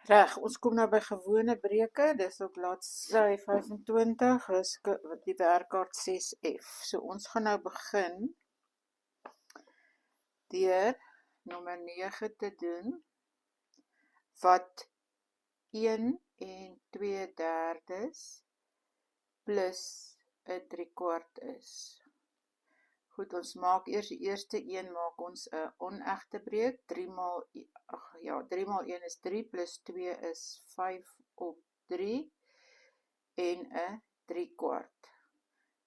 Reg, ons kom nou by gewone breuke, dis op bladsy 25, is die werkkaart 6F. So ons gaan nou begin deur nommer 9 te doen, wat 1 en 2/3 plus 'n 3/4 is. Goed, ons maak eers die eerste een, maak ons 'n onegte breuk. 3 maal 1 is 3, plus 2 is 5/3 en 'n 3/4.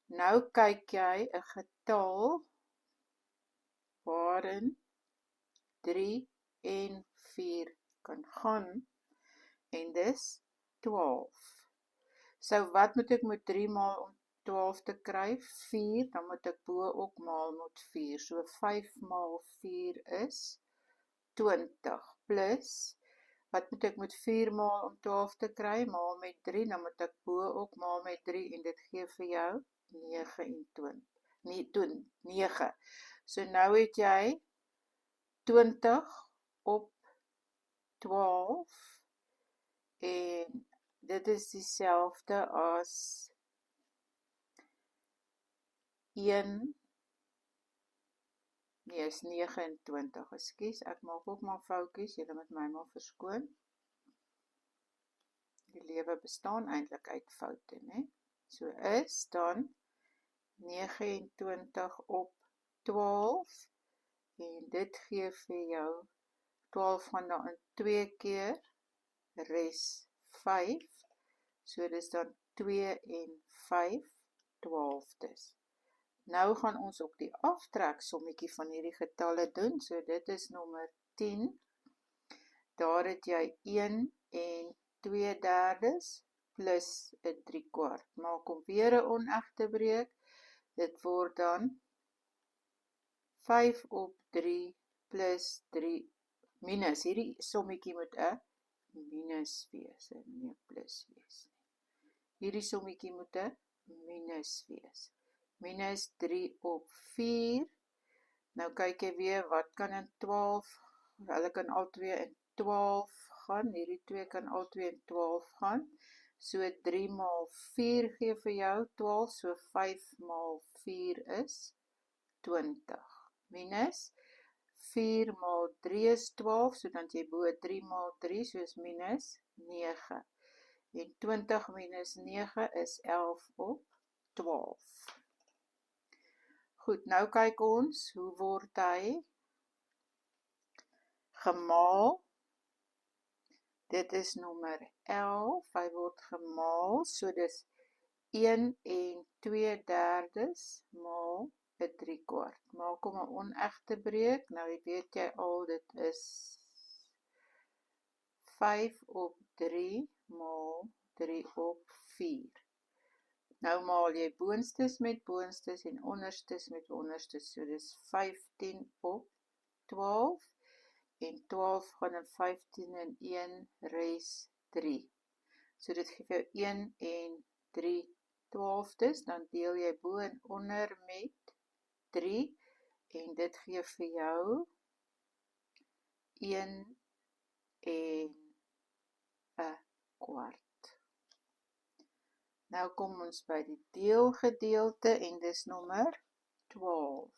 Nou kyk jy 'n getal waarin 3 en 4 kan gaan, en dis 12. So wat moet ek met 3 maal om 12 te kry? 4, dan moet ek bo ook maal met 4. So 5 maal 4 is 20, plus, wat moet ek met 4 maal om 12 te kry? Maal met 3, dan moet ek bo ook maal met 3, en dit gee vir jou 9. So nou het jy 20 op 12, en dit is dieselfde as 1, nee, is 29, ekskuus, ek maak ook maar foutjies, julle moet my maar verskoon. Die lewe bestaan eintlik uit foute, né? So is dan 29 op 12, en dit gee vir jou 12 gaan dan in 2 keer, res 5, so dis dan 2 en 5/12. Nou gaan ons ook die aftrek sommetjie van hierdie getalle doen, so dit is nommer 10, daar het jy 1 en 2/3 plus 'n 3/4. Maak hom weer 'n onegte breuk, dit word dan 5/3 plus 3, minus, hierdie sommetjie moet 'n minus wees, nie plus wees nie. Hierdie sommetjie moet 'n minus wees. Minus 3/4, nou kyk jy weer, wat kan in 12, hulle kan al twee in 12 gaan, hierdie twee kan al twee in 12 gaan, so 3 maal 4 gee vir jou 12, so 5 maal 4 is 20, minus 4 maal 3 is 12, so dan jy bo 3 maal 3, so is minus 9, en 20 minus 9 is 11/12. Goed, nou kyk ons, hoe word hy gemaal? Dit is nommer 11, hy word gemaal, so dis 1 en 2/3 maal 'n 3/4. Maak hom 'n onegte breuk, nou weet jy al, dit is 5/3 maal 3/4. Nou maal jy boonstes met boonstes en onderstes met onderstes, so dis 15/12, en 12 gaan in 15 en 1, res 3. So dit gee jou 1 en 3/12, dan deel jy bo en onder met 3, en dit gee vir jou 1 en 1/4. Nou kom ons by die deelgedeelte, en dis nommer 12.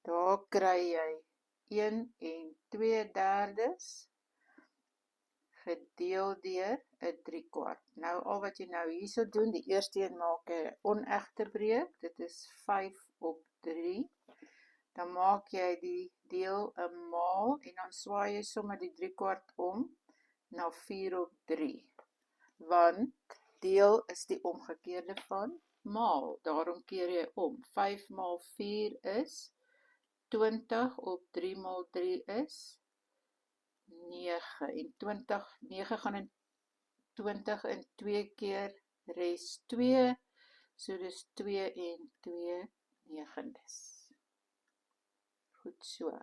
Daar kry jy 1 en 2/3 gedeel deur 'n 3/4. Nou al wat jy nou hierso doen, die eerste een maak 'n onegte breuk, dit is 5/3. Dan maak jy die deel 'n maal, en dan swaai jy sommer die 3/4 om na 4/3, want deel is die omgekeerde van maal, daarom keer jy om. 5 maal 4 is 20/3 maal 3 is 9, en 9 gaan in 20 in 2 keer, res 2, so dis 2 en 2/9. Goed so.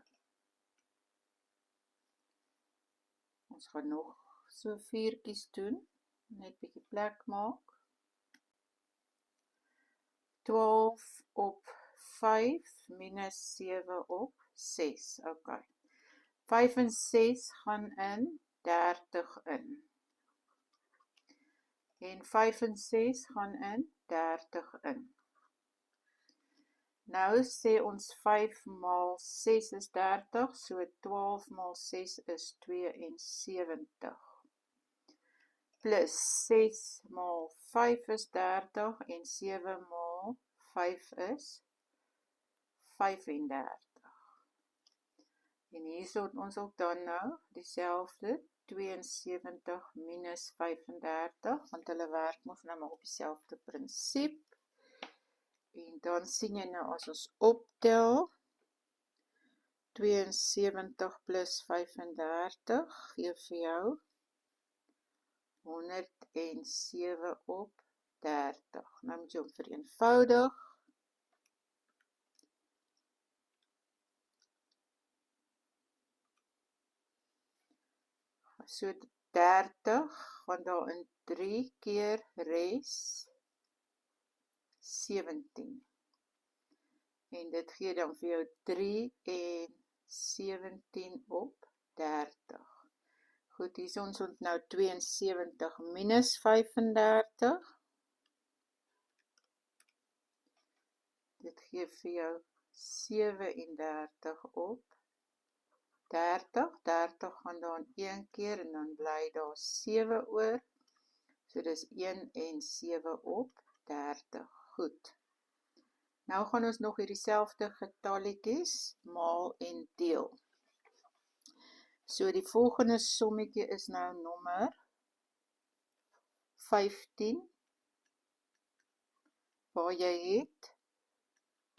Ons gaan nog so 4tjies doen, net bietjie plek maak. 12/5 minus 7/6, ok. 5 en 6 gaan in 30 in. En 5 en 6 gaan in 30 in. Nou sê ons 5 maal 6 is 30, so 12 maal 6 is 72. Plus 6 maal 5 is 30 en 7 maal 5 is 35. En hier sort ons ook dan nou dieselfde, 72 minus 35, want hulle werk mos nou maar op dieselfde prinsip. En dan sien jy nou as ons optel, 72 plus 35 gee vir jou 107 op 30. Nou moet jy hom vereenvoudig. So 30 gaan daar in 3 keer res 17. En dit gee dan vir jou 3 en 17 op 30. Goed, hier is ons nou 72 minus 35. Dit gee vir jou 37 op 30. 30 gaan dan 1 keer en dan bly daar 7 oor. So dis 1 en 7 op 30. Goed. Nou gaan ons nog hierdie selfde getalletjies maal en deel. So die volgende sommetjie is nou nommer 15, waar jy het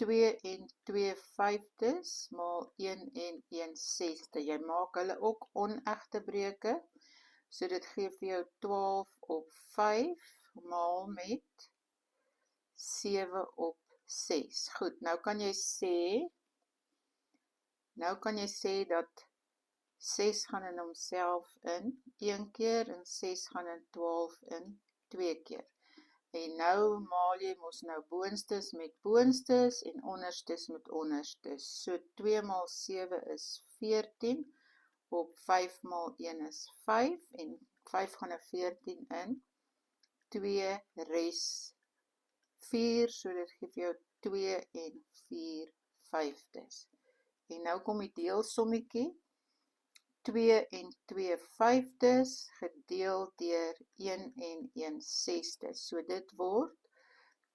2 en 2 vyfdes maal 1 en 1 sesde. Jy maak hulle ook onegte breuke, so dit gee vir jou 12 op 5 maal met 7 op 6. Goed, nou kan jy sê dat 6 gaan in homself in 1 keer en 6 gaan in 12 in 2 keer. En nou maal jy mos nou boonstes met boonstes en onderstes met onderstes. So 2 maal 7 is 14, op 5 maal 1 is 5 en 5 gaan in 14 in, 2 res 4, so dit gee vir jou 2 en 4 vyfdes. En nou kom die deelsommetjie, 2 en 2 vyfdes gedeel deur 1 en 1 sesde. So dit word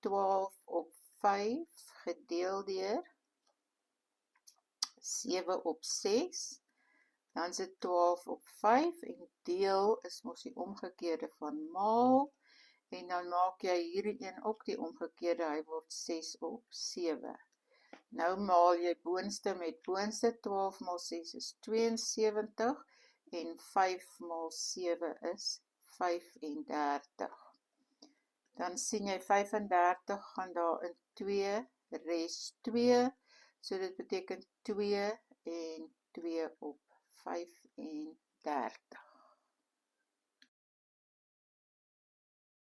12 op 5 gedeel deur 7 op 6. Dan is dit 12 op 5 en deel is mos die omgekeerde van maal. En dan maak jy hierdie een ook die omgekeerde, hy word 6 op 7. Nou maal jy boonste met boonste, 12 maal 6 is 72 en 5 maal 7 is 35. Dan sien jy 35 gaan daar in 2 res 2, so dit beteken 2 en 2 op 35.